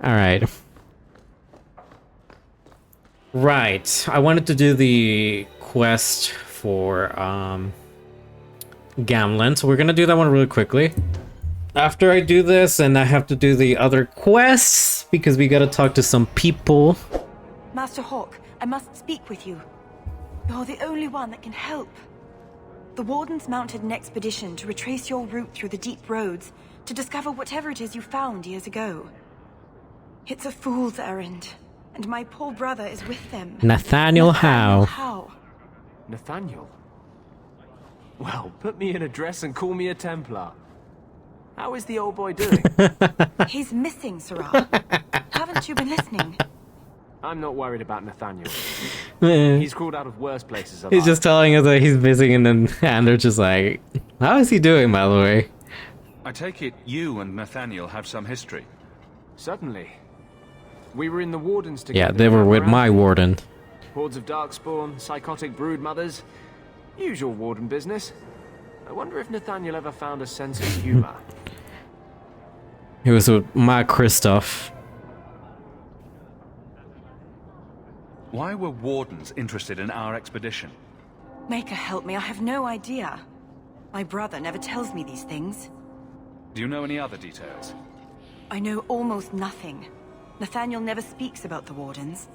Alright. Right. I wanted to do the quest for Gamlen, so we're gonna do that one really quickly. After I do this, and I have to do the other quests, because we gotta talk to some people. Master Hawk, I must speak with you. You're the only one that can help. The Wardens mounted an expedition to retrace your route through the deep roads to discover whatever it is you found years ago. It's a fool's errand, and my poor brother is with them. Nathaniel Howe. Nathaniel? Well, put me in a dress and call me a Templar. How is the old boy doing? He's missing, Sarah. Haven't you been listening? I'm not worried about Nathaniel. Man. He's crawled out of worse places alive. He's just telling us that he's missing, and they're just like, how is he doing, by the way? I take it you and Nathaniel have some history. Certainly. We were in the Wardens together. Yeah, they were with my warden. Hordes of darkspawn, psychotic brood mothers. Usual Warden business. I wonder if Nathaniel ever found a sense of humor. He was with my Kristoff. Why were Wardens interested in our expedition? Maker help me, I have no idea. My brother never tells me these things. Do you know any other details? I know almost nothing. Nathaniel never speaks about the Wardens.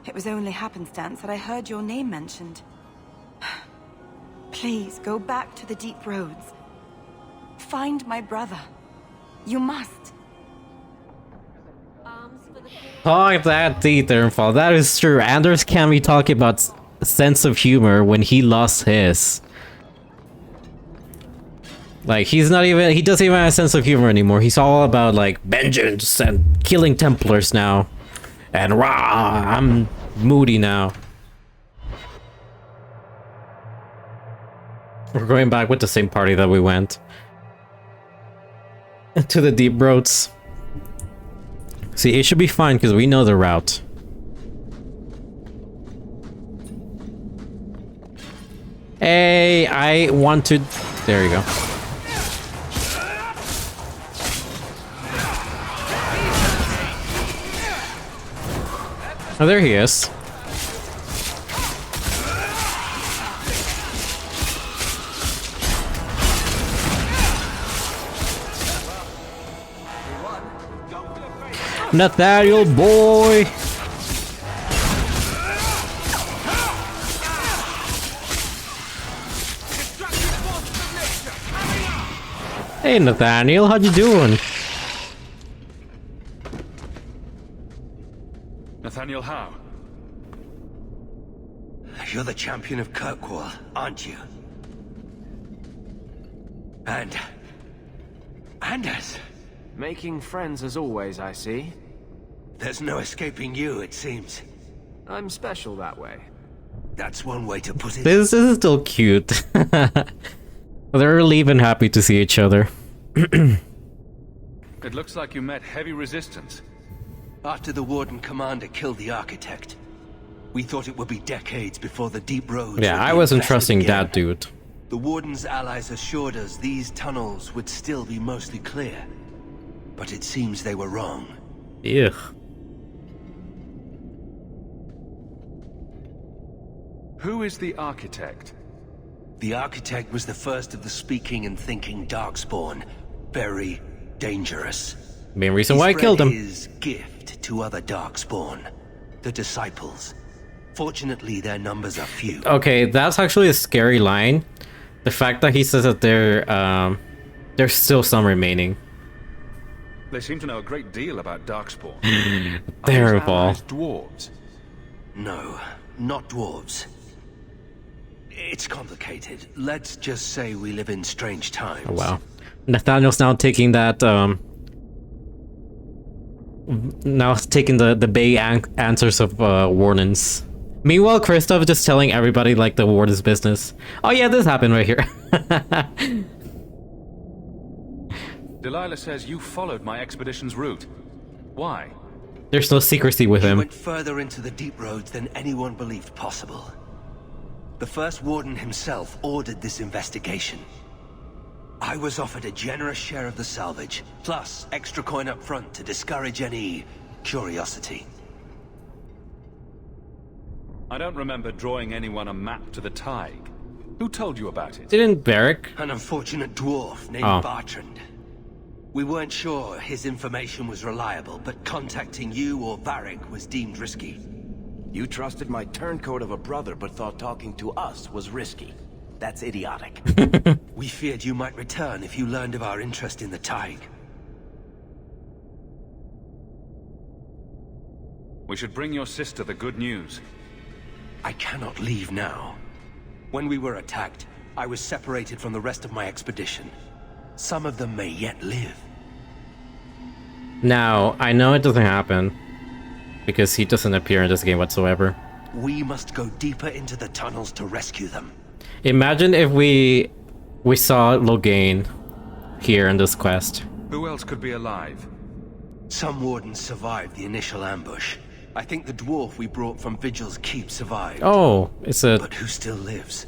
It was only happenstance that I heard your name mentioned. Please, go back to the deep roads. Find my brother. You must. Oh, that Eternfall. That is true. Anders can be talking about sense of humor when he lost his. Like, he doesn't even have a sense of humor anymore. He's all about, like, vengeance and killing Templars now. And rah, I'm moody now. We're going back with the same party that we went. To the deep roads. See, it should be fine because we know the route. Hey, I want to... There you go. Oh, there he is. Nathaniel boy. Hey Nathaniel, how you doing? Nathaniel Howe. You're the champion of KIRKWALL, aren't you? And Anders. Making friends as always, I see. There's no escaping you, it seems. I'm special that way. That's one way to put it. This is still cute. They're really even happy to see each other. It looks like you met heavy resistance. After the Warden Commander killed the Architect, we thought it would be decades before the deep roads. Yeah, I wasn't trusting that dude. The Warden's allies assured us these tunnels would still be mostly clear. But it seems they were wrong. Ugh. Who is the Architect? The Architect was the first of the speaking and thinking Darkspawn. Very dangerous. Main reason why I killed him. His gift to other Darkspawn, the Disciples. Fortunately, their numbers are few. Okay, that's actually a scary line. The fact that he says that there's still some remaining. They seem to know a great deal about Darkspawn. Terrible. Dwarves? No, not dwarves. It's complicated. Let's just say we live in strange times. Oh, wow. Nathaniel's now taking that, now taking the vague answers of, Wardens. Meanwhile, Kristoff is just telling everybody, like, the Warden's business. Oh yeah, this happened right here. Delilah says you followed my expedition's route. Why? There's no secrecy with He him. went further into the deep roads than anyone believed possible. The first Warden himself ordered this investigation. I was offered a generous share of the salvage, plus extra coin up front to discourage any curiosity. I don't remember drawing anyone a map to the Tig. Who told you about it? Didn't Barrick? An unfortunate dwarf named Oh. Bertrand. We weren't sure his information was reliable, but contacting you or Varric was deemed risky. You trusted my turncoat of a brother, but thought talking to us was risky. That's idiotic. We feared you might return if you learned of our interest in the Tig. We should bring your sister the good news. I cannot leave now. When we were attacked, I was separated from the rest of my expedition. Some of them may yet live. Now, I know it doesn't happen because he doesn't appear in this game whatsoever. We must go deeper into the tunnels to rescue them. Imagine if we saw Loghain here in this quest. Who else could be alive? Some wardens survived the initial ambush. I think the dwarf we brought from Vigil's keep survived. Oh, it's a... But who still lives?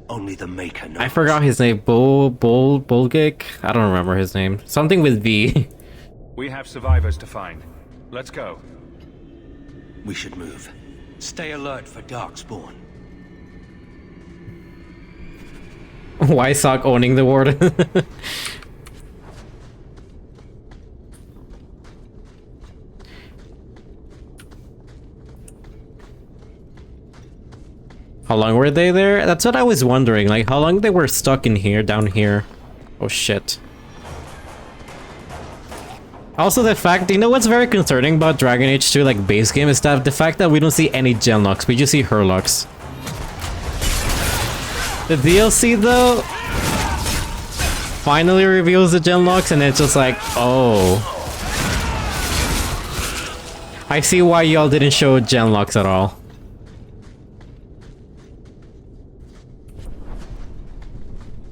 Only the Maker knows. I forgot his name. Bolgik? I don't remember his name. Something with V. We have survivors to find. Let's go. We should move. Stay alert for Darkspawn. Wysock owning the warden. How long were they there? That's what I was wondering. Like, how long they were stuck in here, down here. Oh, shit. Also, the fact, you know what's very concerning about Dragon Age 2, like, base game, is that the fact that we don't see any genlocks, we just see Hurlocks. The DLC, though, finally reveals the genlocks, and it's just like, oh. I see why y'all didn't show genlocks at all.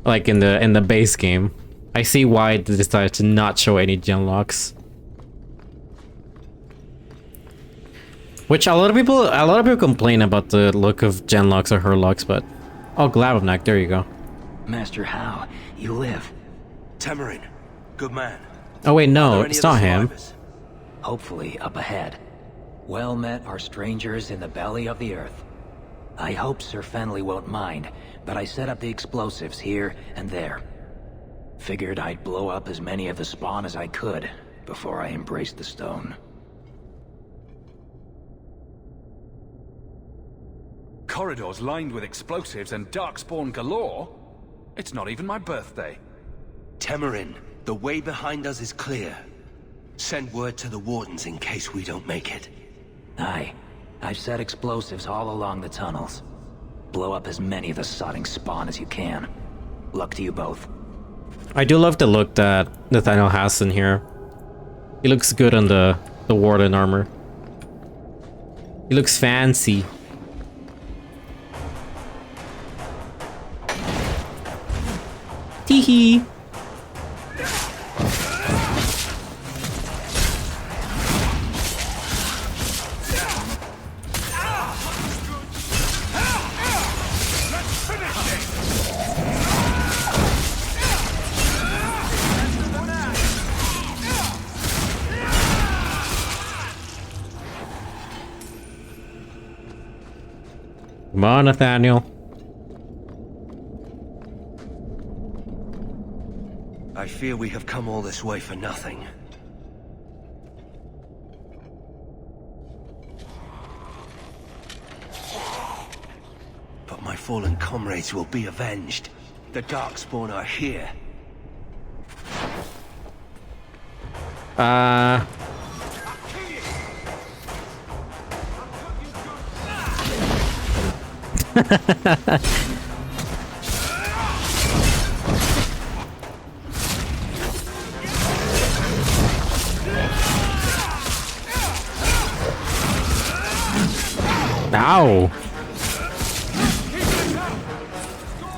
Like in the base game. I see why they decided to not show any genlocks. Which a lot of people complain about the look of genlocks or Hurlocks, but oh, Glavovnak, there you go. Master How, you live. Tamarin, good man. Oh wait, Are no, there any it's other not him. survivors? Hopefully up ahead. Well met are strangers in the belly of the earth. I hope Sir Fenley won't mind, but I set up the explosives here and there. Figured I'd blow up as many of the spawn as I could before I embraced the stone. Corridors lined with explosives and darkspawn galore? It's not even my birthday. Tamarin, the way behind us is clear. Send word to the wardens in case we don't make it. Aye. I've set explosives all along the tunnels. Blow up as many of the sodding spawn as you can. Luck to you both. I do love the look that Nathaniel has in here. He looks good on the warden armor. He looks fancy. Teehee. Come on, Nathaniel. I fear we have come all this way for nothing. But my fallen comrades will be avenged. The Darkspawn are here. Ow.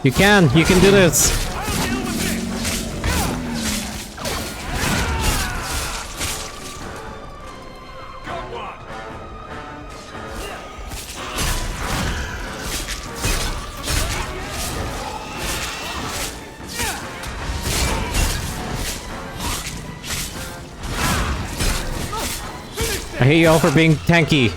You can do this. I hate y'all for being tanky.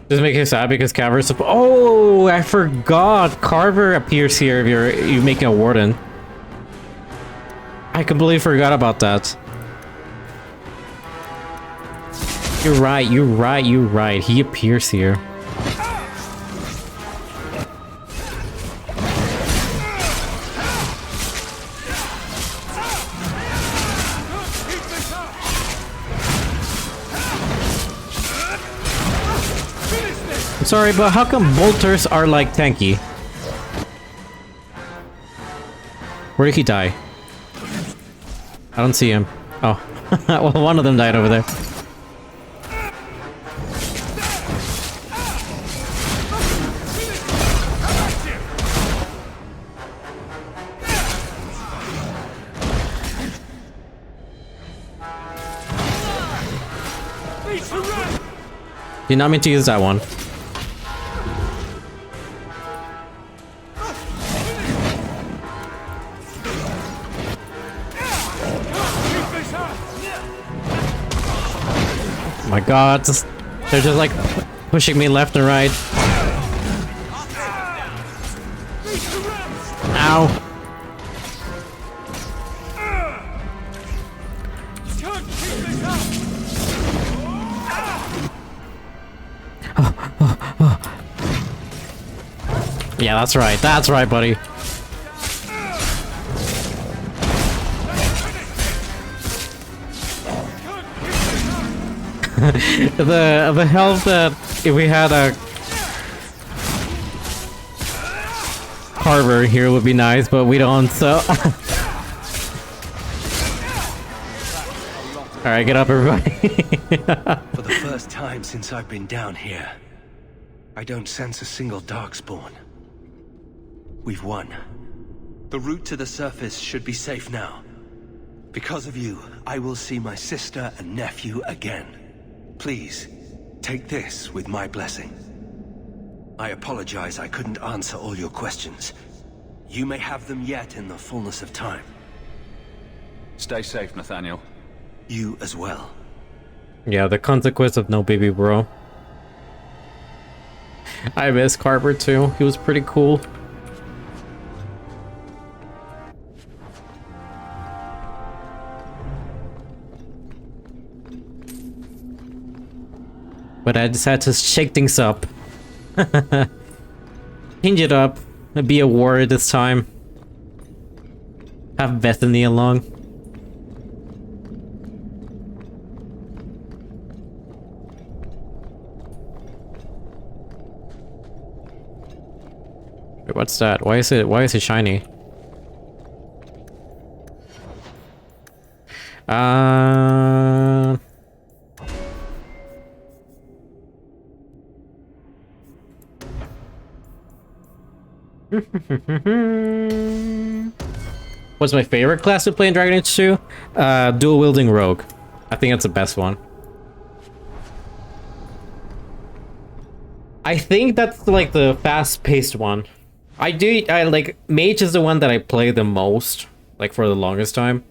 Does it make you sad because Carver's oh, I forgot. Carver appears here if you make a warden. I completely forgot about that. You're right. He appears here. I'm sorry, but how come bolters are like tanky? Where did he die? I don't see him. Oh, well, one of them died over there. Did not mean to use that one. Oh my god, they're just like pushing me left and right. Ow. Yeah, that's right, buddy. the health that if we had a Carver here would be nice, but we don't, so alright, get up everybody. For the first time since I've been down here, I don't sense a single Darkspawn. We've won. The route to the surface should be safe now. Because of you, I will see my sister and nephew again. Please, take this with my blessing. I apologize I couldn't answer all your questions. You may have them yet in the fullness of time. Stay safe, Nathaniel. You as well. Yeah, the consequence of no baby bro. I miss Carver too. He was pretty cool. But I decided to shake things up. Change it up. Be a warrior this time. Have Bethany along. Wait, what's that? Why is it shiny? What's my favorite class to play in Dragon Age 2? Dual wielding rogue. I think that's the best one. I think that's like the fast-paced one. I like mage is the one that I play the most, like for the longest time.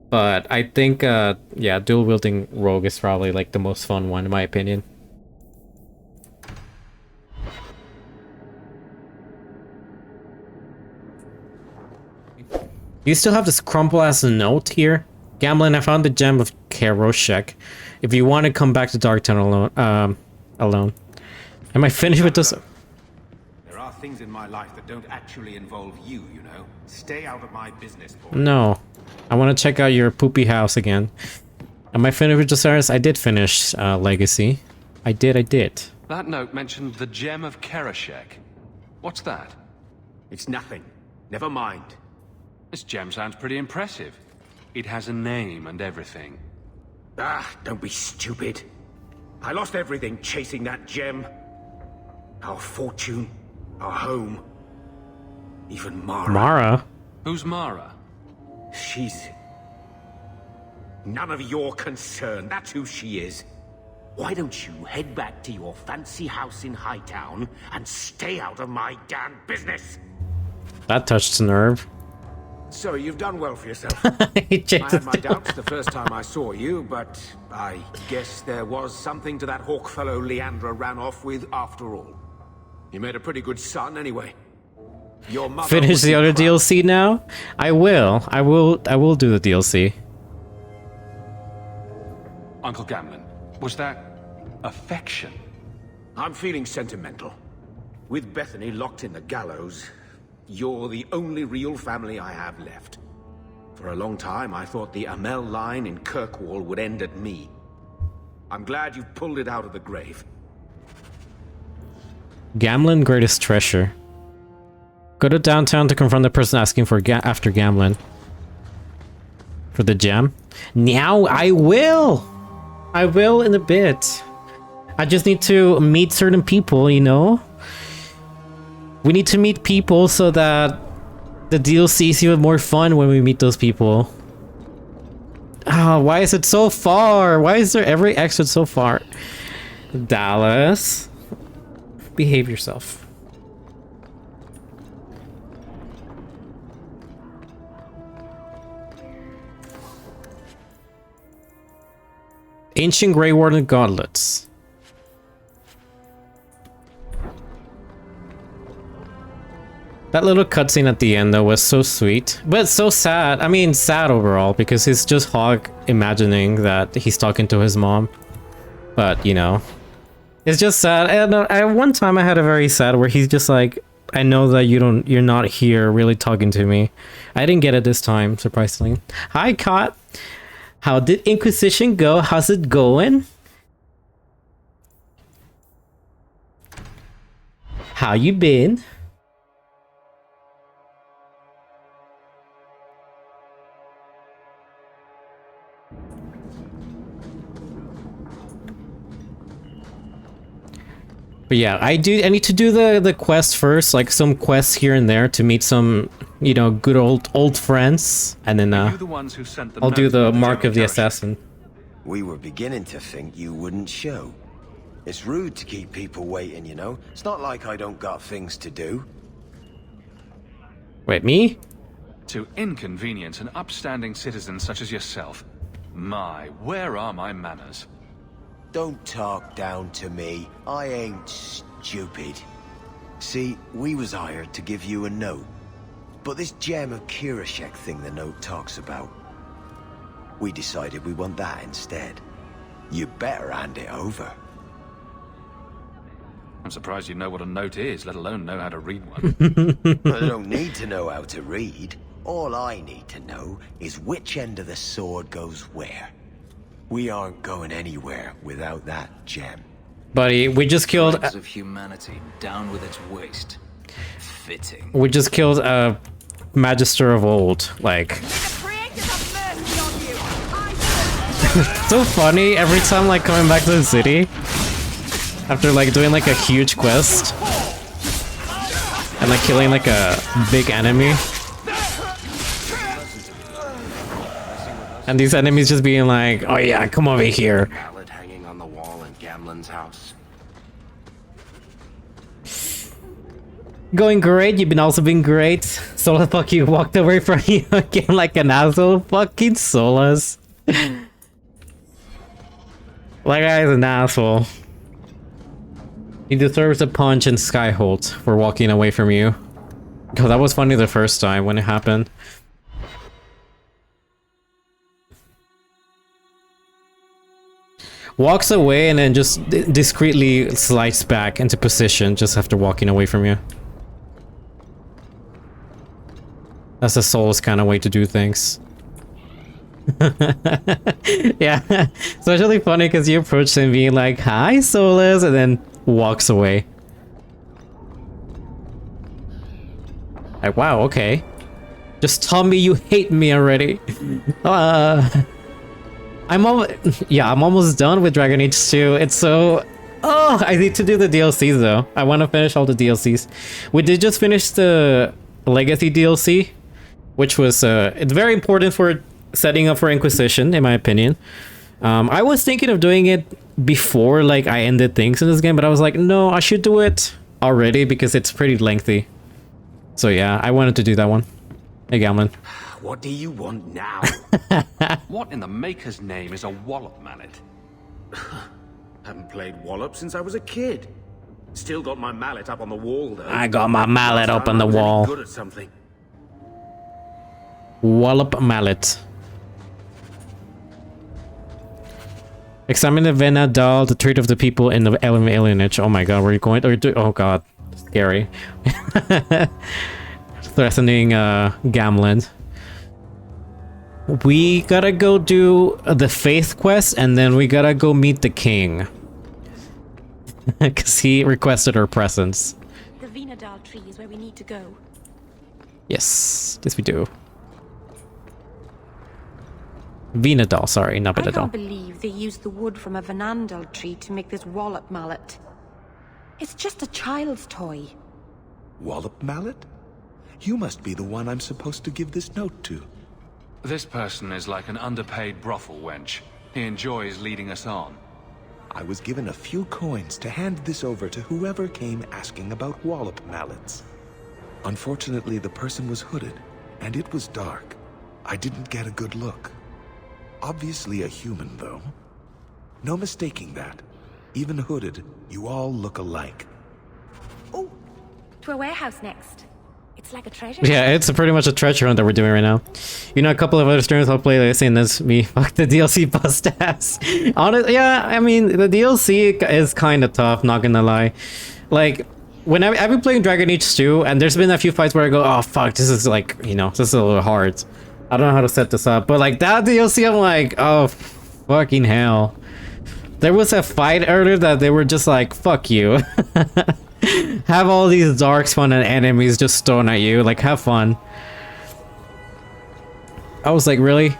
But I think yeah, dual wielding rogue is probably like the most fun one in my opinion. You still have this crumple ass note here? Gamblin, I found the gem of Karoshek. If you want to come back to Darktown alone. Am I finished with this? There are things in my life that don't actually involve you, you know. Stay out of my business, boy. No. I want to check out your poopy house again. Am I finished with the service? I did finish Legacy. I did. That note mentioned the gem of Karoshek. What's that? It's nothing. Never mind. This gem sounds pretty impressive. It has a name and everything. Ah, don't be stupid. I lost everything chasing that gem. Our fortune, our home, even Mara. Mara? Who's Mara? She's none of your concern. That's who she is. Why don't you head back to your fancy house in Hightown and stay out of my damn business? That touched a nerve. So you've done well for yourself. He I checked had my it. doubts the first time I saw you, but I guess there was something to that hawk fellow Leandra ran off with after all. You made a pretty good son anyway. Your mother Finish would the be other proud. DLC now? I will. I will do the DLC. Uncle Gamlin, was that affection? I'm feeling sentimental. With Bethany locked in the gallows, you're the only real family I have left. For a long time, I thought the Amel line in Kirkwall would end at me. I'm glad you've pulled it out of the grave. Gamlin greatest treasure. Go to downtown to confront the person asking for after Gamlin. For the gem. Now I will! I will in a bit. I just need to meet certain people, you know? We need to meet people so that the DLC is even more fun when we meet those people. Ah, why is it so far? Why is there every exit so far? Dallas. Behave yourself. Ancient Grey Warden Gauntlets. That little cutscene at the end though was so sweet, but so sad. I mean, sad overall because he's just Hog imagining that he's talking to his mom. But you know, it's just sad. And at one time I had a very sad where he's just like, "I know that you're not here, really talking to me." I didn't get it this time, surprisingly. Hi, Cot. How did Inquisition go? How's it going? How you been? But yeah, I need to do the quest first, like some quests here and there to meet some, you know, good old friends, and then Are you the ones who sent the I'll do note the with Mark of the German Assassin. We were beginning to think you wouldn't show. It's rude to keep people waiting, you know? It's not like I don't got things to do. Wait, me? to inconvenience an upstanding citizen such as yourself. My, where are my manners? Don't talk down to me. I ain't stupid. See, we was hired to give you a note. But this gem of Kirishek thing the note talks about, we decided we want that instead. You better hand it over. I'm surprised you know what a note is, let alone know how to read one. I don't need to know how to read. All I need to know is which end of the sword goes where. We aren't going anywhere without that gem. Buddy, we just killed... Dregs of humanity down with its waste. Fitting. We just killed a Magister of old. Like... so funny every time like coming back to the city. After like doing like a huge quest. And like killing like a big enemy. And these enemies just being like, oh yeah, come over here. Mallet hanging on the wall in Gamlen's house. Going great, you've been also been great. Sola, fuck you, walked away from you again like an asshole. Fucking Solas. That guy's an asshole. He deserves a punch and Skyholt for walking away from you. Because that was funny the first time when it happened. Walks away and then just discreetly slides back into position just after walking away from you. That's a Souls kind of way to do things. Yeah, it's actually funny because you approach him being like, hi Solus, and then walks away. Like, wow, okay. Just tell me you hate me already. I'm almost done with Dragon Age 2. It's so... Oh, I need to do the DLCs though. I want to finish all the DLCs. We did just finish the Legacy DLC, which was it's very important for setting up for Inquisition, in my opinion. I was thinking of doing it before like I ended things in this game, but I was like, no, I should do it already because it's pretty lengthy. So yeah, I wanted to do that one. Hey, Gamlin. What do you want now? What in the maker's name is a wallop mallet? Haven't played Wallop since I was a kid. Still got my mallet up on the wall, though. I got my mallet Last up time on the I was any wall. good at something. Wallop mallet. Examine the Vena doll, the trait of the people in the alienage. Oh my god, where are you going? Oh god, scary. Threatening Gamlin. We gotta go do the faith quest, and then we gotta go meet the king. Because he requested our presence. The Venadal tree is where we need to go. Yes, yes we do. Venadal, sorry, not I Venadal. can't believe they used the wood from a Venandal tree to make this wallop mallet. It's just a child's toy. Wallop mallet? You must be the one I'm supposed to give this note to. This person is like an underpaid brothel wench. He enjoys leading us on. I was given a few coins to hand this over to whoever came asking about wallop mallets. Unfortunately, the person was hooded, and it was dark. I didn't get a good look. Obviously a human, though. No mistaking that. Even hooded, you all look alike. Oh, to a warehouse next. It's like a treasure. Yeah, it's pretty much a treasure hunt that we're doing right now. You know, a couple of other streamers I'll play like saying this, me, fuck the DLC bust ass. Honestly, yeah, I mean, the DLC is kind of tough, not gonna lie. Like, when I've been playing Dragon Age 2, and there's been a few fights where I go, oh fuck, this is like, you know, this is a little hard. I don't know how to set this up, but like that DLC, I'm like, oh, fucking hell. There was a fight earlier that they were just like, fuck you. Have all these dark spawn and enemies just thrown at you, like have fun. I was like, really?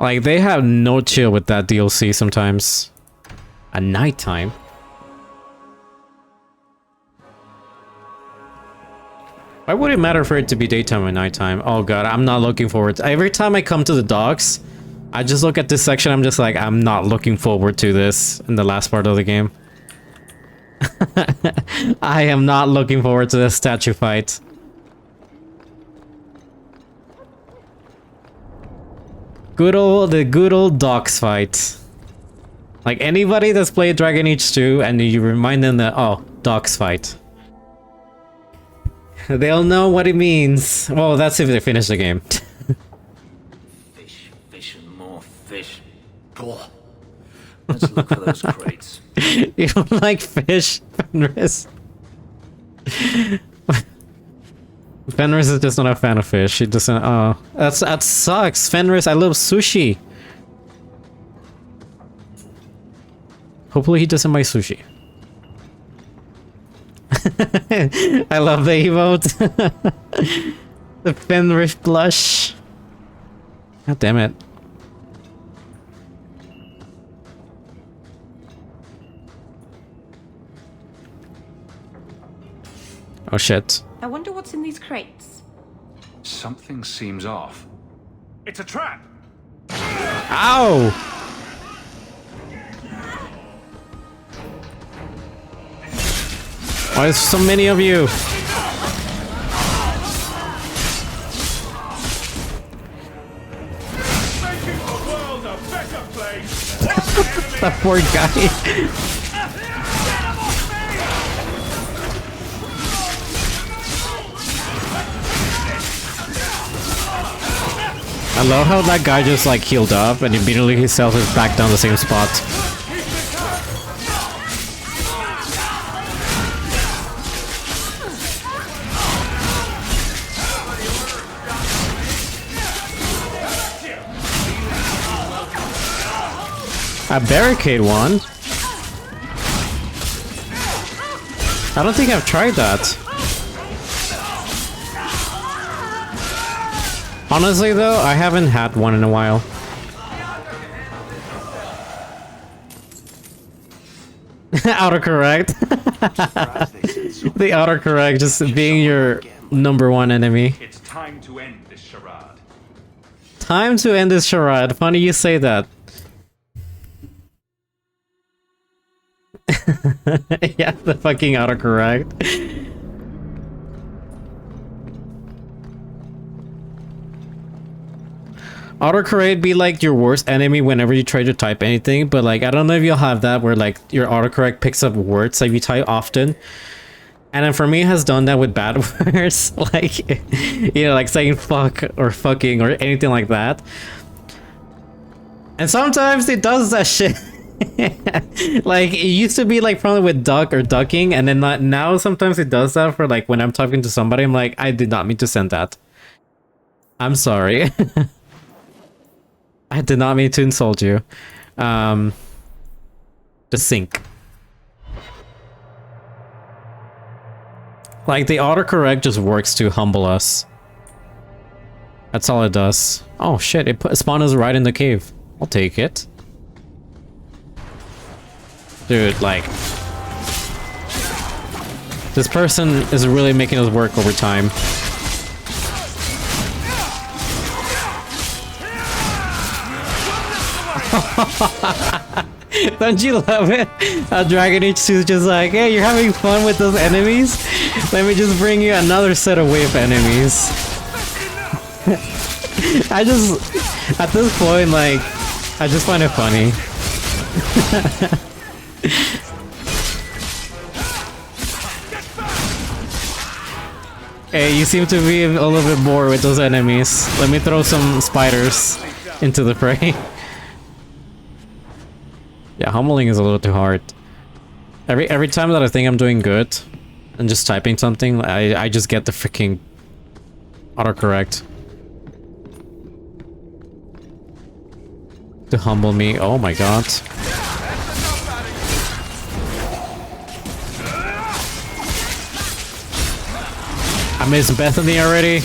Like they have no chill with that DLC sometimes. At nighttime. Why would it matter for it to be daytime or nighttime? Oh god, I'm not looking forward to every time I come to the docks, I just look at this section, I'm just like, I'm not looking forward to this in the last part of the game. I am not looking forward to this statue fight. The good old docks fight. Like anybody that's played Dragon Age 2 and you remind them that, oh, docks fight. They'll know what it means. Well, that's if they finish the game. Fish and more fish. Blah. Let's look for those crates. You don't like fish, Fenris? Fenris is just not a fan of fish. He doesn't. Oh, that sucks, Fenris. I love sushi. Hopefully, he doesn't like sushi. I love the emote. The Fenris blush. God damn it. Oh shit. I wonder what's in these crates. Something seems off. It's a trap! Ow! Why is so many of you? Making the world a better place. That poor guy. I love how that guy just like healed up and immediately himself is back down the same spot. A barricade one? I don't think I've tried that. Honestly though, I haven't had one in a while. Autocorrect. The autocorrect just being your number one enemy. It's time to end this charade. Time to end this charade. Funny you say that. Yeah, the fucking autocorrect. Autocorrect be like your worst enemy whenever you try to type anything, but like I don't know if you'll have that where like your autocorrect picks up words that you type often. And then for me it has done that with bad words, like you know, like saying fuck or fucking or anything like that. And sometimes it does that shit. Like it used to be like probably with duck or ducking, and then now sometimes it does that for like when I'm talking to somebody. I'm like, I did not mean to send that. I'm sorry. I did not mean to insult you. The sync. Like the autocorrect just works to humble us. That's all it does. Oh shit, it spawned us right in the cave. I'll take it. Dude, like... this person is really making us work over time. Don't you love it? How Dragon Age 2 is just like, hey, you're having fun with those enemies? Let me just bring you another set of wave enemies. I just... at this point, like... I just find it funny. Hey, you seem to be a little bit bored with those enemies. Let me throw some spiders into the fray. Yeah, humbling is a little too hard. Every time that I think I'm doing good and just typing something, I just get the freaking autocorrect to humble me. Oh my god. I missed Bethany already.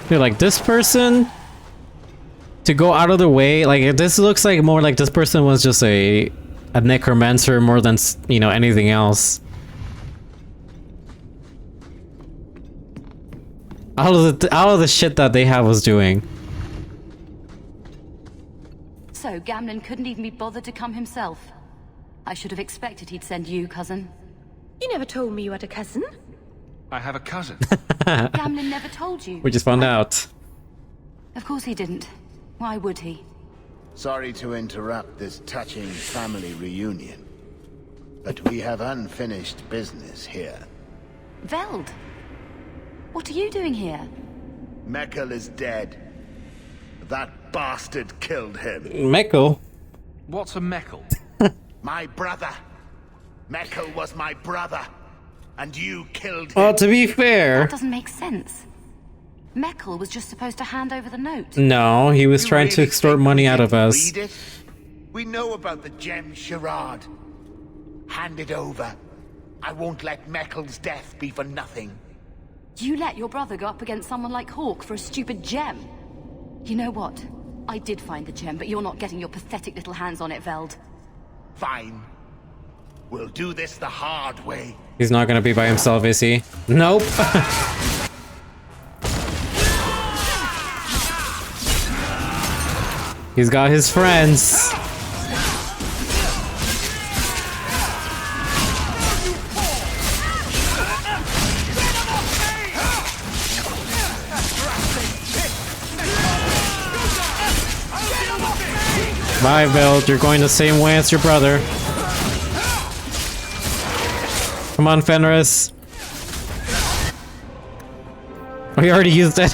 Dude, like this person to go out of the way, like this looks like more like this person was just a necromancer more than, you know, anything else. All of the shit that they have was doing. So Gamlen couldn't even be bothered to come himself. I should have expected he'd send you, cousin. You never told me you had a cousin. I have a cousin. Gamlen never told you. We just found out. Of course he didn't. Why would he? Sorry to interrupt this touching family reunion, but we have unfinished business here. Veld! What are you doing here? Mekkel is dead. That bastard killed him. Mekkel? What's a Mekkel? My brother. Mekkel was my brother. And you killed him. Well, to be fair... That doesn't make sense. Mekkel was just supposed to hand over the note. No, he was trying to extort money out of us. Read it? We know about the gem charade. Hand it over. I won't let Mekkel's death be for nothing. You let your brother go up against someone like Hawk for a stupid gem. You know what? I did find the gem, but you're not getting your pathetic little hands on it, Veld. Fine. We'll do this the hard way. He's not gonna be by himself, is he? Nope. He's got his friends. Bye, Veld. You're going the same way as your brother. Come on, Fenris. Oh, he already used it.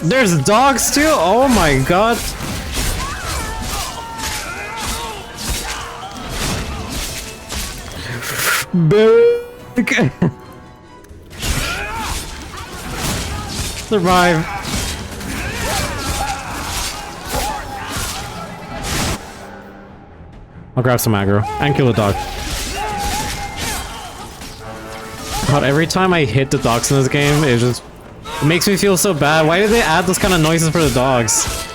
There's dogs too? Oh my god. Survive. I'll grab some aggro and kill the dog. God, every time I hit the dogs in this game, it makes me feel so bad. Why did they add those kind of noises for the dogs?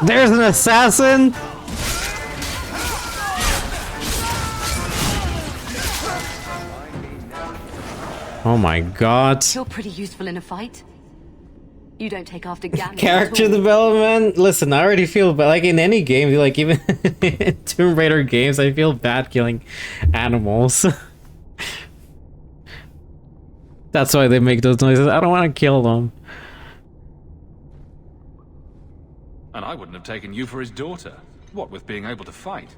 There's an assassin! Oh my god. You're pretty useful in a fight. You don't take after Ganon. Character development? Listen, I already feel bad. Like in any game, like even in Tomb Raider games, I feel bad killing animals. That's why they make those noises. I don't want to kill them. And I wouldn't have taken you for his daughter. What with being able to fight?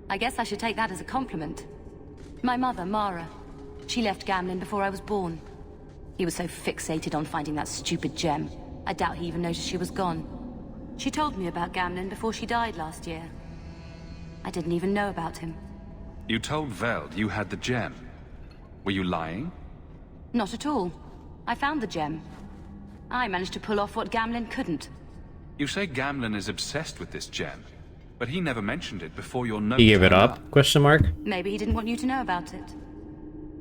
I guess I should take that as a compliment. My mother, Mara, she left Gamlen before I was born. He was so fixated on finding that stupid gem, I doubt he even noticed she was gone. She told me about Gamlen before she died last year. I didn't even know about him. You told Veld you had the gem. Were you lying? Not at all. I found the gem. I managed to pull off what Gamlen couldn't. You say Gamlen is obsessed with this gem, but he never mentioned it before your note. He gave it turned up? Question mark. Maybe he didn't want you to know about it.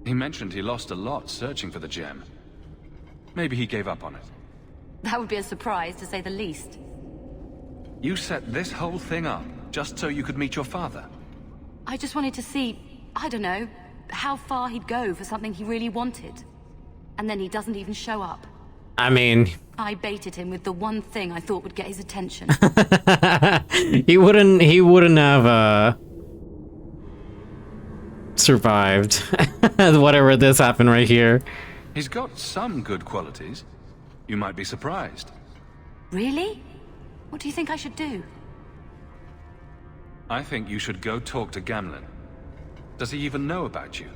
He mentioned he lost a lot searching for the gem. Maybe he gave up on it. That would be a surprise, to say the least. You set this whole thing up just so you could meet your father? I just wanted to see, I don't know, how far he'd go for something he really wanted. And then he doesn't even show up. I mean... I baited him with the one thing I thought would get his attention. he wouldn't have, survived. Whatever this happened right here. He's got some good qualities. You might be surprised. Really? What do you think I should do? I think you should go talk to Gamlen. Does he even know about you?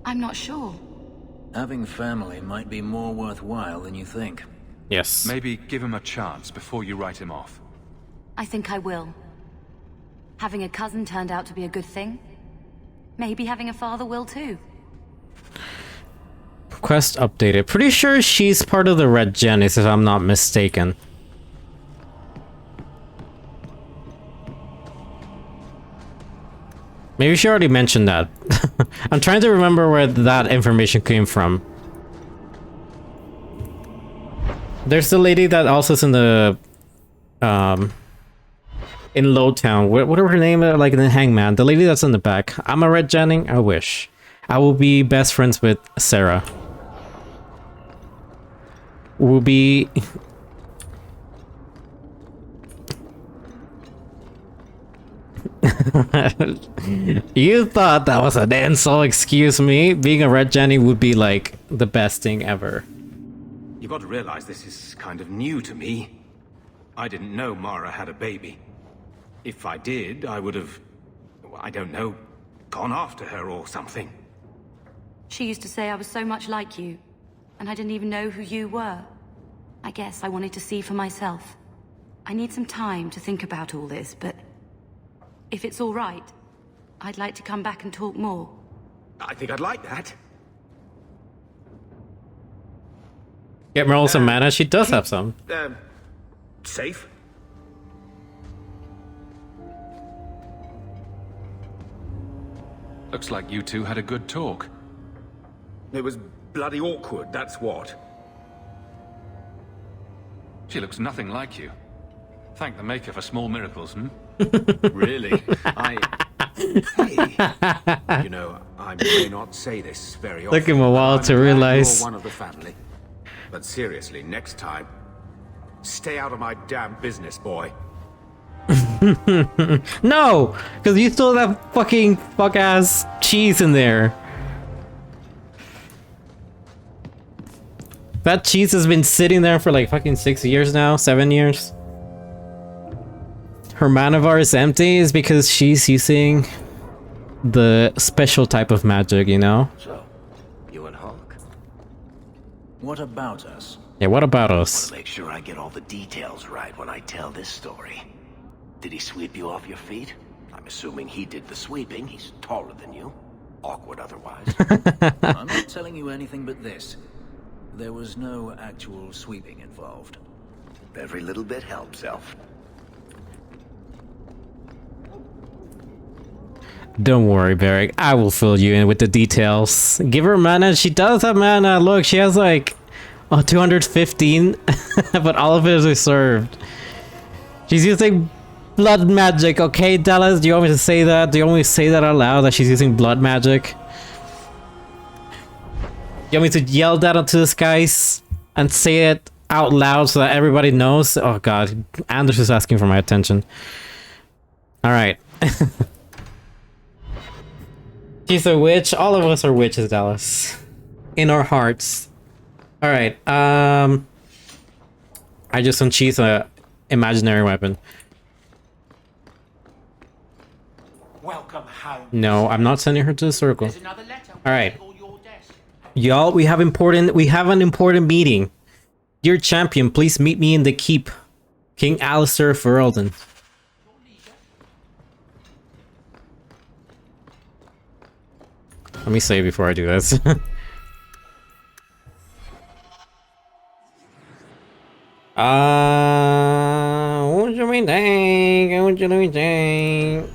I'm not sure. Having family might be more worthwhile than you think. Yes. Maybe give him a chance before you write him off. I think I will. Having a cousin turned out to be a good thing. Maybe having a father will too. Quest updated. Pretty sure she's part of the Red Genis, if I'm not mistaken. Maybe she already mentioned that. I'm trying to remember where that information came from. There's the lady that also is in the in Lowtown. Whatever her name is, like in the Hangman. The lady that's in the back. I'm a Red Jennings. I wish. I will be best friends with Sarah. Will be... You thought that was an insult, excuse me? Being a Red Jenny would be like the best thing ever. You've got to realize this is kind of new to me. I didn't know Mara had a baby. If I did, I would have, I don't know, gone after her or something. She used to say I was so much like you, and I didn't even know who you were. I guess I wanted to see for myself. I need some time to think about all this, but if it's all right, I'd like to come back and talk more. I think I'd like that. Get Merle some mana, she does have some. Safe? Looks like you two had a good talk. It was bloody awkward, that's what. She looks nothing like you. Thank the Maker for small miracles, hmm? Really? Hey, you know, I may not say this very often. Took him a while to realize. You're one of the family. But seriously, next time, stay out of my damn business, boy. No! Because you stole that fucking fuck-ass cheese in there. That cheese has been sitting there for like fucking 6 years now, 7 years. Her Manavar is empty is because she's using the special type of magic, you know? So, you and Hawk? What about us? Yeah, what about us? Make sure I get all the details right when I tell this story. Did he sweep you off your feet? I'm assuming he did the sweeping. He's taller than you. Awkward otherwise. I'm not telling you anything but this. There was no actual sweeping involved. Every little bit helps, Elf. Don't worry, Barrick. I will fill you in with the details. Give her mana. She does have mana. Look, she has like 215, but all of it is reserved. She's using blood magic. Okay, Dallas, do you want me to say that? Do you want me to say that out loud, that she's using blood magic? You want me to yell that onto the skies and say it out loud so that everybody knows? Oh god, Anders is asking for my attention. Alright. She's a witch. All of us are witches, Dallas. In our hearts. Alright, I just unsheath a imaginary weapon. Welcome home. No, I'm not sending her to the circle. Alright. Y'all, we have an important meeting. Dear champion, please meet me in the keep. King Alistair Ferelden. Let me save before I do this. What should we think? What should we think?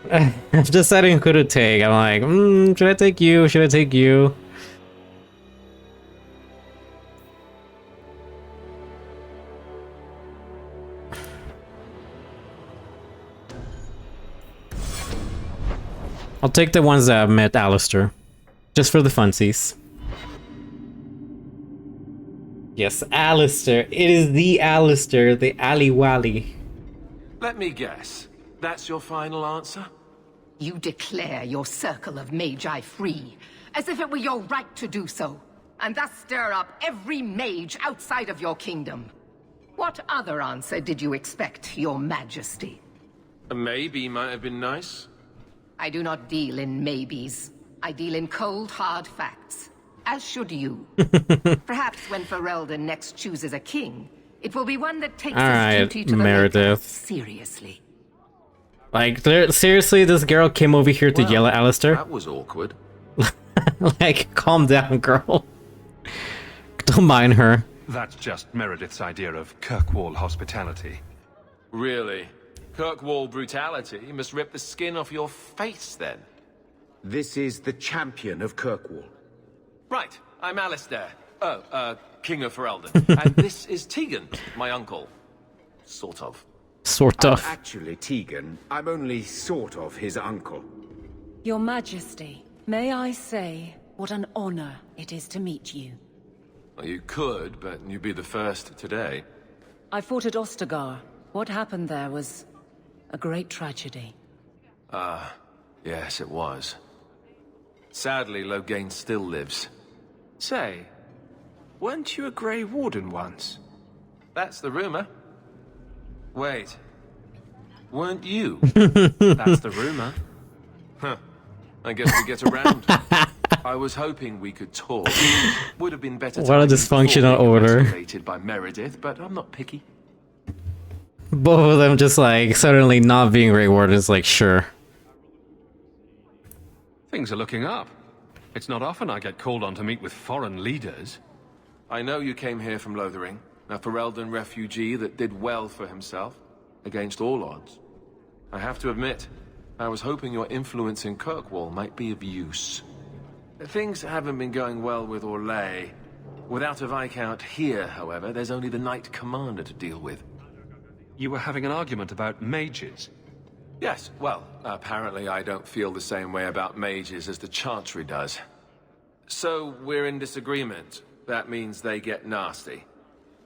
I'm just deciding who to take. I'm like, should I take you? Should I take you? I'll take the ones that have met Alistair. Just for the funsies. Yes, Alistair. It is the Alistair, the Ali Wali. Let me guess. That's your final answer? You declare your circle of magi free, as if it were your right to do so, and thus stir up every mage outside of your kingdom. What other answer did you expect, your majesty? A maybe might have been nice. I do not deal in maybes. I deal in cold, hard facts. As should you. Perhaps when Ferelden next chooses a king, it will be one that takes his duty to the Meredith. seriously. Like, seriously, this girl came over here to yell at Alistair? That was awkward. Like, calm down, girl. Don't mind her. That's just Meredith's idea of Kirkwall hospitality. Really? Kirkwall brutality? You must rip the skin off your face, then. This is the champion of Kirkwall. Right, I'm Alistair. King of Ferelden. And this is Tegan, my uncle. Sort of. Sort of. I'm actually Tegan. I'm only sort of his uncle. Your Majesty, may I say what an honor it is to meet you. Well, you could, but you'd be the first today. I fought at Ostagar. What happened there was a great tragedy. Yes, it was. Sadly, Loghain still lives. Say, weren't you a Grey Warden once? That's the rumor. Wait. Weren't you? That's the rumor. Huh. I guess we get around. I was hoping we could talk. Would have been better. What a dysfunctional order. By Meredith, but I'm not picky. Both of them just like suddenly not being Grey Wardens, like sure. Things are looking up. It's not often I get called on to meet with foreign leaders. I know you came here from Lothering, a Ferelden refugee that did well for himself, against all odds. I have to admit, I was hoping your influence in Kirkwall might be of use. Things haven't been going well with Orlais. Without a Viscount here, however, there's only the Knight Commander to deal with. You were having an argument about mages. Yes, well, apparently I don't feel the same way about mages as the Chantry does. So, we're in disagreement. That means they get nasty.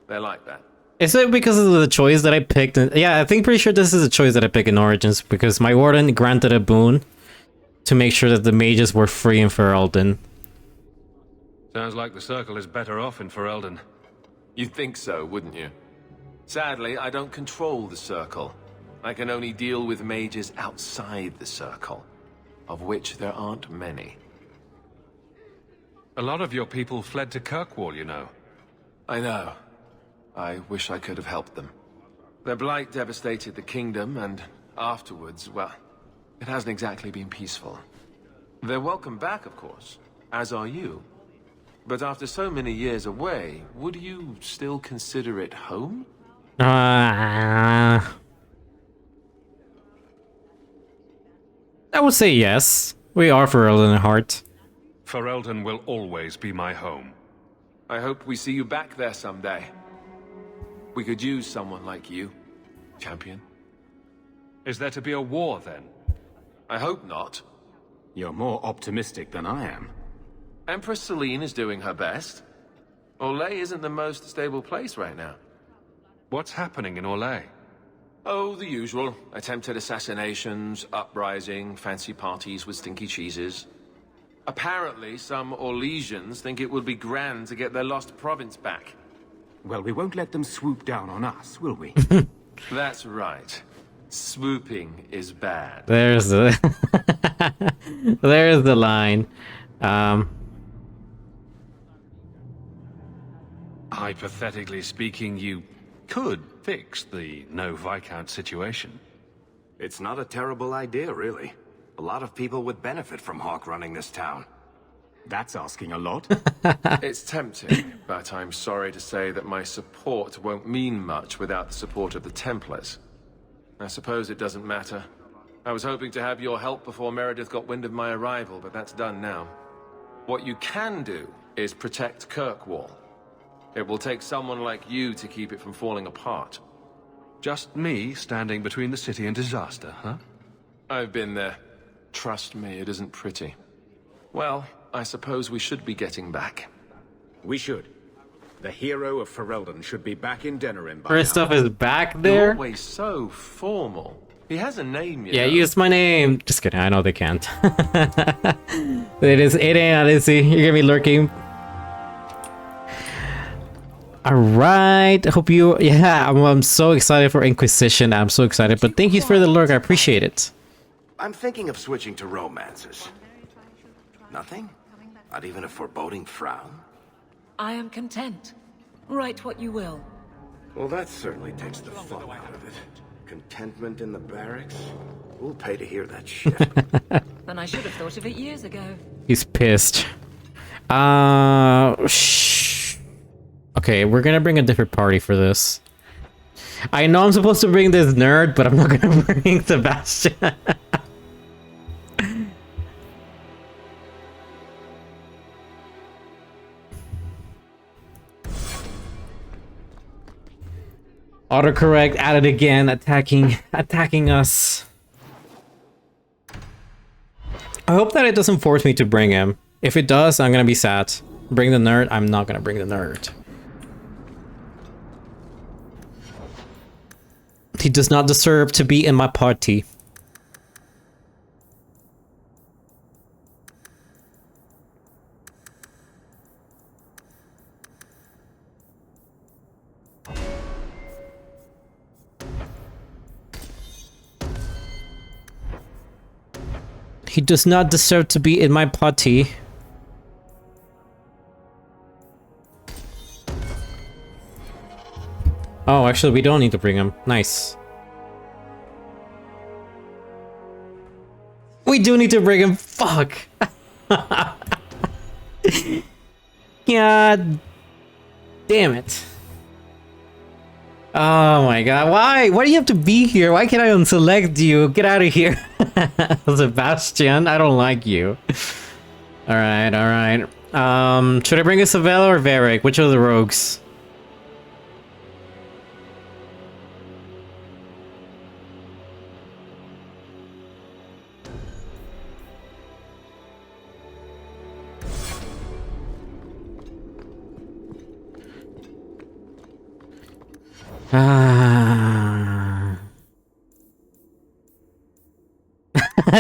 They're like that. Is it because of the choice that I picked? Yeah, I think pretty sure this is a choice that I picked in Origins, because my Warden granted a boon to make sure that the mages were free in Ferelden. Sounds like the Circle is better off in Ferelden. You'd think so, wouldn't you? Sadly, I don't control the Circle. I can only deal with mages outside the Circle, of which there aren't many. A lot of your people fled to Kirkwall, you know. I know. I wish I could have helped them. Their blight devastated the kingdom, and afterwards, well, it hasn't exactly been peaceful. They're welcome back, of course, as are you. But after so many years away, would you still consider it home? I would say yes. We are Ferelden at heart. Ferelden will always be my home. I hope we see you back there someday. We could use someone like you, champion. Is there to be a war, then? I hope not. You're more optimistic than I am. Empress Celine is doing her best. Orlais isn't the most stable place right now. What's happening in Orlais? Oh, the usual. Attempted assassinations, uprising, fancy parties with stinky cheeses. Apparently, some Orlesians think it would be grand to get their lost province back. Well, we won't let them swoop down on us, will we? That's right. Swooping is bad. There's the... There's the line. Hypothetically speaking, you could fix the no Viscount situation. It's not a terrible idea, really. A lot of people would benefit from Hawk running this town. That's asking a lot. It's tempting, but I'm sorry to say that my support won't mean much without the support of the Templars. I suppose it doesn't matter. I was hoping to have your help before Meredith got wind of my arrival, but that's done now. What you can do is protect Kirkwall. It will take someone like you to keep it from falling apart. Just me standing between the city and disaster, huh? I've been there. Trust me, it isn't pretty. Well, I suppose we should be getting back. We should. The hero of Ferelden should be back in Denerim by Kristoff now. is back You're there? always so formal. He has a name, you Yeah, know. use my name. Just kidding, I know they can't. It ain't Odyssey. You're gonna be lurking. Alright, hope you... Yeah, I'm so excited for Inquisition. I'm so excited, but thank you for the lurk. I appreciate it. I'm thinking of switching to romances. Nothing? Not even a foreboding frown? I am content. Write what you will. Well, that certainly takes the fun out of it. Contentment in the barracks? We'll pay to hear that shit. Then I should have thought of it years ago. He's pissed. Okay, we're gonna bring a different party for this. I know I'm supposed to bring this nerd, but I'm not gonna bring Sebastian. Autocorrect at it again, attacking us. I hope that it doesn't force me to bring him. If it does, I'm gonna be sad. Bring the nerd, I'm not gonna bring the nerd. He does not deserve to be in my party. He does not deserve to be in my party. Oh, actually, we don't need to bring him. Nice. We do need to bring him. Fuck. God damn it. Oh my god. Why? Why do you have to be here? Why can't I unselect you? Get out of here. Sebastian, I don't like you. Alright, alright. Should I bring Isabella or Varric? Which of the rogues?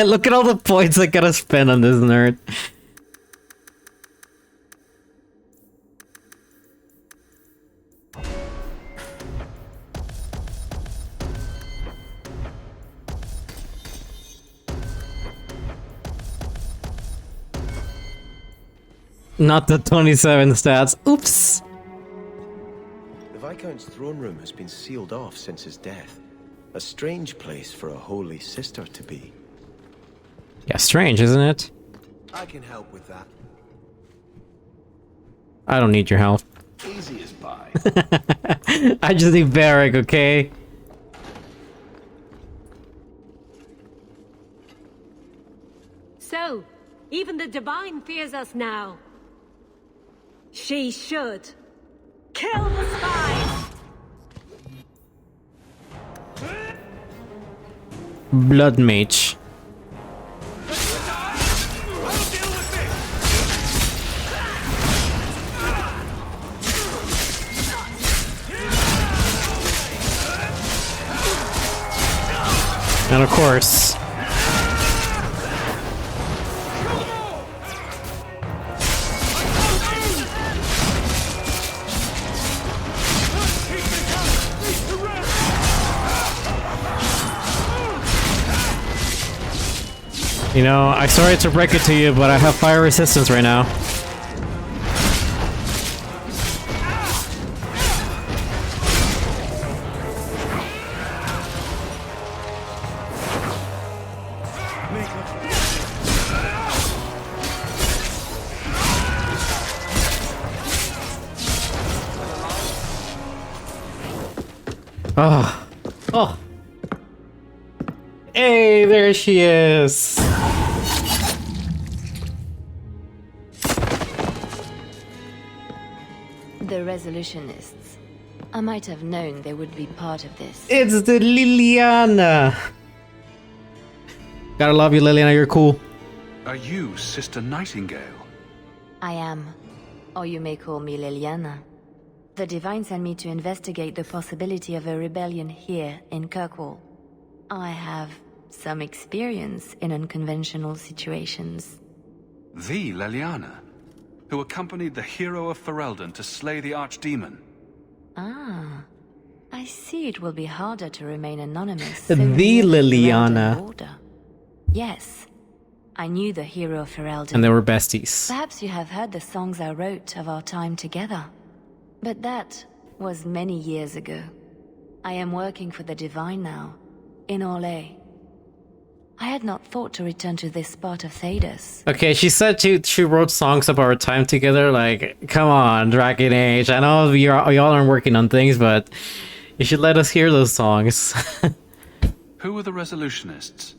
Look at all the points I gotta spend on this nerd. Not the 27 stats. Oops. The Viscount's throne room has been sealed off since his death. A strange place for a holy sister to be. Yeah, strange, isn't it? I can help with that. I don't need your help. Easy as pie. I just need Varric, okay? So, even the Divine fears us now. She should. Kill the spies! Blood Mage. And of course... You know, I'm sorry to break it to you, but I have fire resistance right now. Oh. Oh. Hey, there she is. The Resolutionists. I might have known they would be part of this. It's the Liliana. Gotta love you, Liliana. You're cool. Are you Sister Nightingale? I am. Or you may call me Liliana. The Divine sent me to investigate the possibility of a rebellion here in Kirkwall. I have some experience in unconventional situations. The Liliana, who accompanied the hero of Ferelden to slay the Archdemon. Ah, I see it will be harder to remain anonymous. The Liliana. Yes, I knew the hero of Ferelden. And they were besties. Perhaps you have heard the songs I wrote of our time together. But that was many years ago. I am working for the Divine now, in Orlais. I had not thought to return to this part of Thedas. Okay, she said she wrote songs about our time together. Like, come on, Dragon Age. I know y'all aren't working on things, but you should let us hear those songs. Who are the Resolutionists?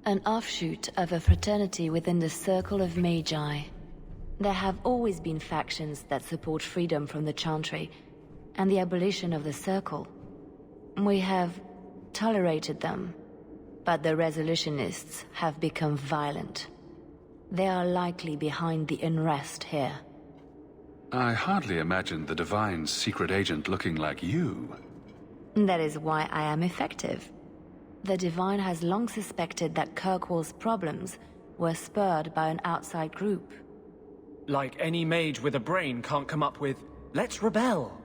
An offshoot of a fraternity within the Circle of Magi. There have always been factions that support freedom from the Chantry and the abolition of the Circle. We have tolerated them, but the Resolutionists have become violent. They are likely behind the unrest here. I hardly imagined the Divine's secret agent looking like you. That is why I am effective. The Divine has long suspected that Kirkwall's problems were spurred by an outside group. Like any mage with a brain can't come up with, let's rebel.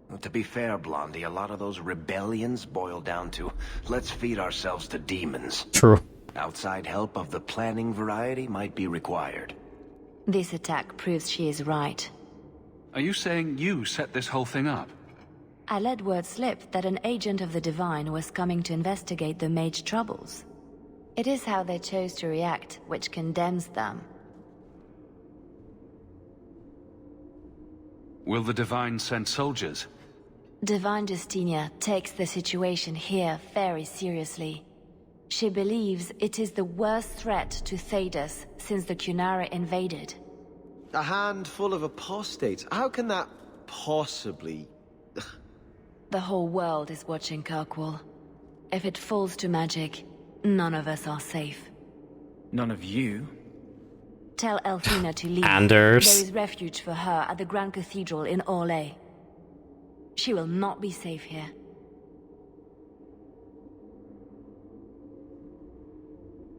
Well, to be fair, Blondie, a lot of those rebellions boil down to, let's feed ourselves to demons. True. Outside help of the planning variety might be required. This attack proves she is right. Are you saying you set this whole thing up? I let word slip that an agent of the Divine was coming to investigate the mage troubles. It is how they chose to react which condemns them. Will the Divine send soldiers? Divine Justinia takes the situation here very seriously. She believes it is the worst threat to Thedas since the Cunara invaded. A handful of apostates? How can that possibly... The whole world is watching Kirkwall. If it falls to magic, none of us are safe. None of you? Tell Elfina to leave. Anders. There is refuge for her at the Grand Cathedral in Orlais. She will not be safe here.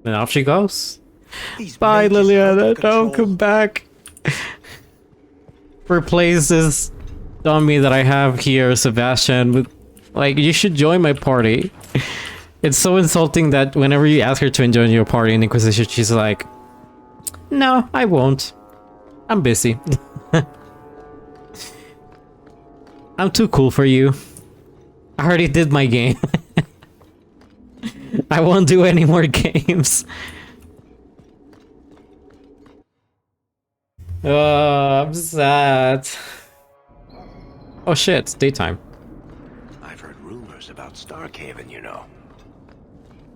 Then off she goes. Bye, Liliana. Don't come back. Replace this dummy that I have here, Sebastian, with... Like, you should join my party. It's so insulting that whenever you ask her to join your party in Inquisition, she's like, no, I won't. I'm busy. I'm too cool for you. I already did my game. I won't do any more games. Oh, I'm sad. Oh shit, it's daytime. I've heard rumors about Starkhaven, you know.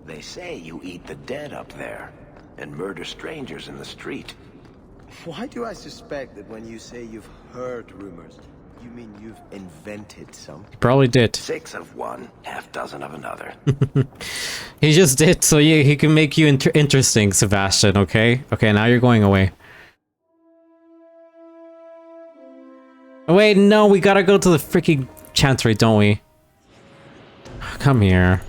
They say you eat the dead up there and murder strangers in the street. Why do I suspect that when you say you've heard rumors, you mean you've invented some? Probably did. 6 of one, half dozen of another. He just did, so he can make you interesting, Sebastian, okay? Okay, now you're going away. Oh, wait, no, we gotta go to the freaking chantry, don't we? Come here.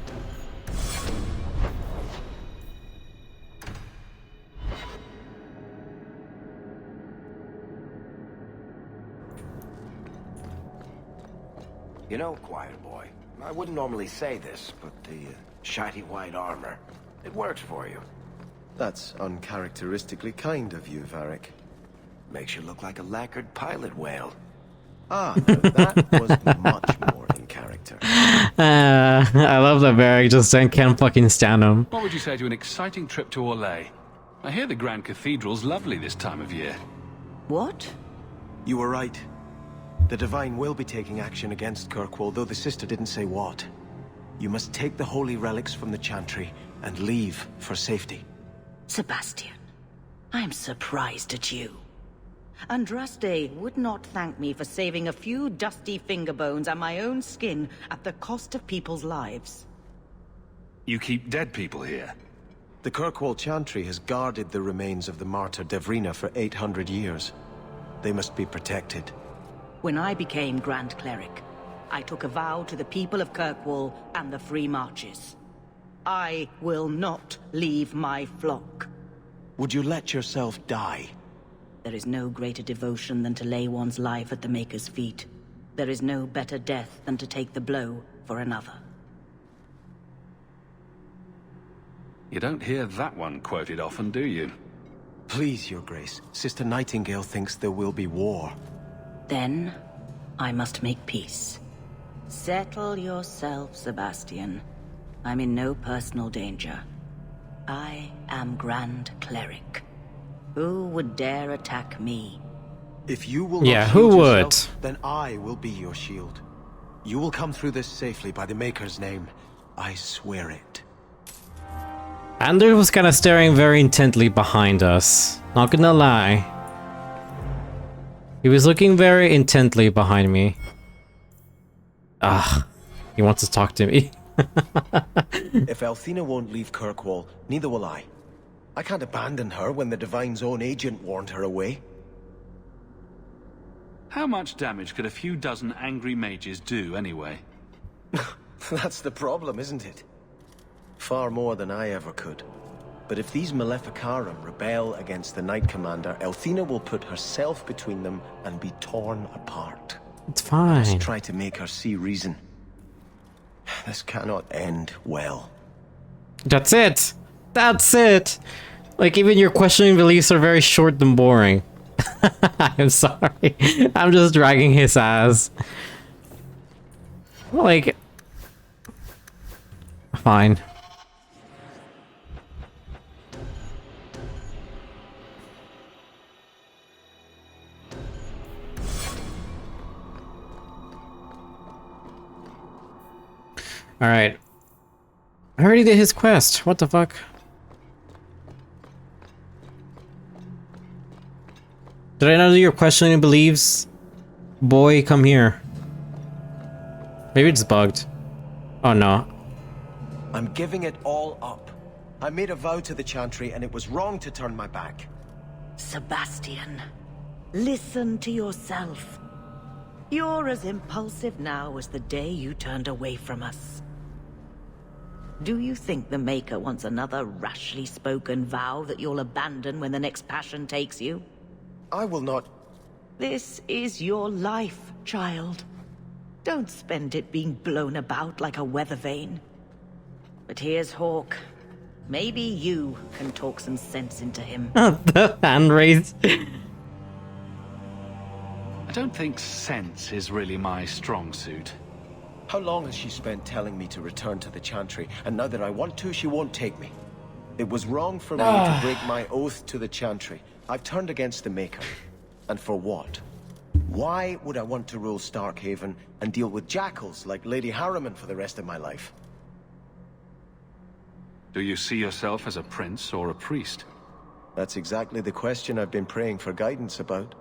You know, quiet boy, I wouldn't normally say this, but the shiny white armor, it works for you. That's uncharacteristically kind of you, Varric. Makes you look like a lacquered pilot whale. Ah, no, that was much more in character. I love that Varric just can't fucking stand him. What would you say to an exciting trip to Orlais? I hear the Grand Cathedral's lovely this time of year. What? You were right. The Divine will be taking action against Kirkwall, though the sister didn't say what. You must take the holy relics from the chantry and leave for safety. Sebastian, I'm surprised at you. Andraste would not thank me for saving a few dusty finger bones and my own skin at the cost of people's lives. You keep dead people here? The Kirkwall Chantry has guarded the remains of the martyr Devrina for 800 years. They must be protected. When I became Grand Cleric, I took a vow to the people of Kirkwall and the Free Marches. I will not leave my flock. Would you let yourself die? There is no greater devotion than to lay one's life at the Maker's feet. There is no better death than to take the blow for another. You don't hear that one quoted often, do you? Please, Your Grace. Sister Nightingale thinks there will be war. Then, I must make peace. Settle yourself, Sebastian. I'm in no personal danger. I am Grand Cleric. Who would dare attack me? If you will yeah, not who shield would? yourself, then I will be your shield. You will come through this safely by the Maker's name. I swear it. Andrew was kind of staring very intently behind us. Not gonna lie. He was looking very intently behind me. Ah, he wants to talk to me. If Althena won't leave Kirkwall, neither will I. I can't abandon her when the Divine's own agent warned her away. How much damage could a few dozen angry mages do, anyway? That's the problem, isn't it? Far more than I ever could. But if these Maleficarum rebel against the Knight Commander, Althena will put herself between them and be torn apart. It's fine. Let's try to make her see reason. This cannot end well. That's it! That's it! Like, even your questioning beliefs are very short and boring. I'm sorry. I'm just dragging his ass. Like... Fine. Alright. I already did his quest. What the fuck? Did I not do your questioning beliefs? Boy, come here. Maybe it's bugged. Oh no. I'm giving it all up. I made a vow to the Chantry and it was wrong to turn my back. Sebastian, listen to yourself. You're as impulsive now as the day you turned away from us. Do you think the Maker wants another rashly spoken vow that you'll abandon when the next passion takes you? I will not... This is your life, child. Don't spend it being blown about like a weather vane. But here's Hawk. Maybe you can talk some sense into him. The hand raise. don't think sense is really my strong suit. How long has she spent telling me to return to the Chantry, and now that I want to, she won't take me? It was wrong for me to break my oath to the Chantry. I've turned against the Maker. And for what? Why would I want to rule Starkhaven and deal with jackals like Lady Harriman for the rest of my life? Do you see yourself as a prince or a priest? That's exactly the question I've been praying for guidance about.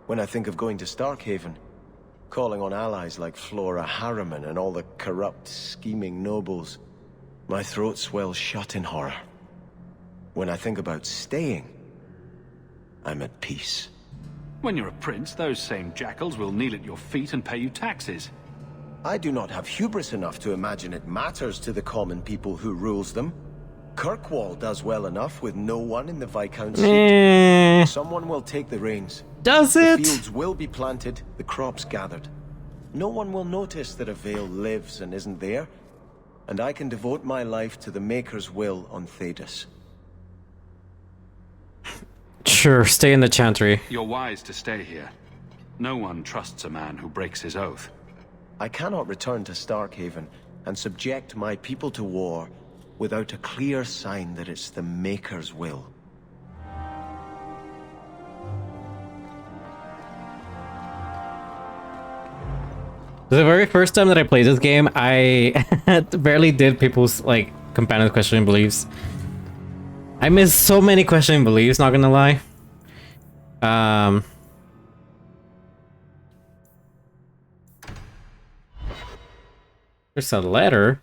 When I think of going to Starkhaven, calling on allies like Flora Harriman and all the corrupt, scheming nobles, my throat swells shut in horror. When I think about staying, I'm at peace. When you're a prince, those same jackals will kneel at your feet and pay you taxes. I do not have hubris enough to imagine it matters to the common people who rules them. Kirkwall does well enough with no one in the Viscount's seat. Someone will take the reins. Does it? The fields will be planted, the crops gathered. No one will notice that a Vale lives and isn't there, and I can devote my life to the Maker's will on Thedas. Sure, stay in the Chantry. You're wise to stay here. No one trusts a man who breaks his oath. I cannot return to Starkhaven and subject my people to war without a clear sign that it's the Maker's will. The very first time that I played this game, I barely did people's, like, companions questioning beliefs. I missed so many questioning beliefs, not gonna lie. There's a letter.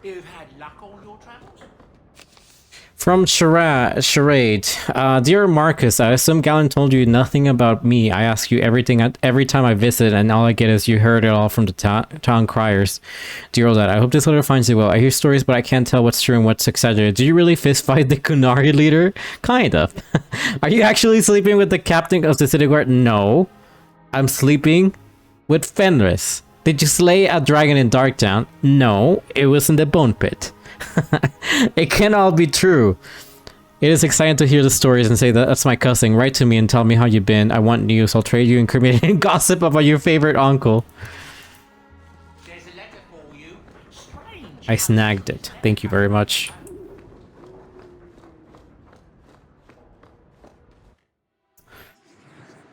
You've had luck on your travels? From Charade. Dear Marcus, I assume Galen told you nothing about me. I ask you everything every time I visit, and all I get is you heard it all from the town criers. Dear Odette, I hope this letter finds you well. I hear stories, but I can't tell what's true and what's exaggerated. Did you really fistfight the Kunari leader? Kind of. Are you actually sleeping with the captain of the city guard? No. I'm sleeping with Fenris. Did you slay a dragon in Darktown? No. It was in the bone pit. It can all be true. It is exciting to hear the stories and say that that's my cousin. Write to me and tell me how you've been. I want news. I'll trade you incriminating gossip about your favorite uncle. There's a letter for you. Strange. I snagged it. Thank you very much.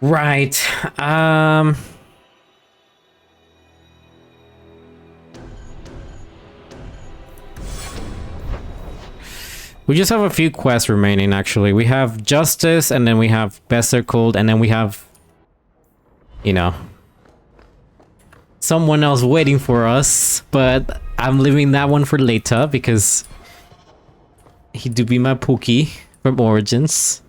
Right. We just have a few quests remaining, actually. We have Justice, and then we have Besser Cold, and then we have, you know, someone else waiting for us. But I'm leaving that one for later because he do be my Pookie from Origins.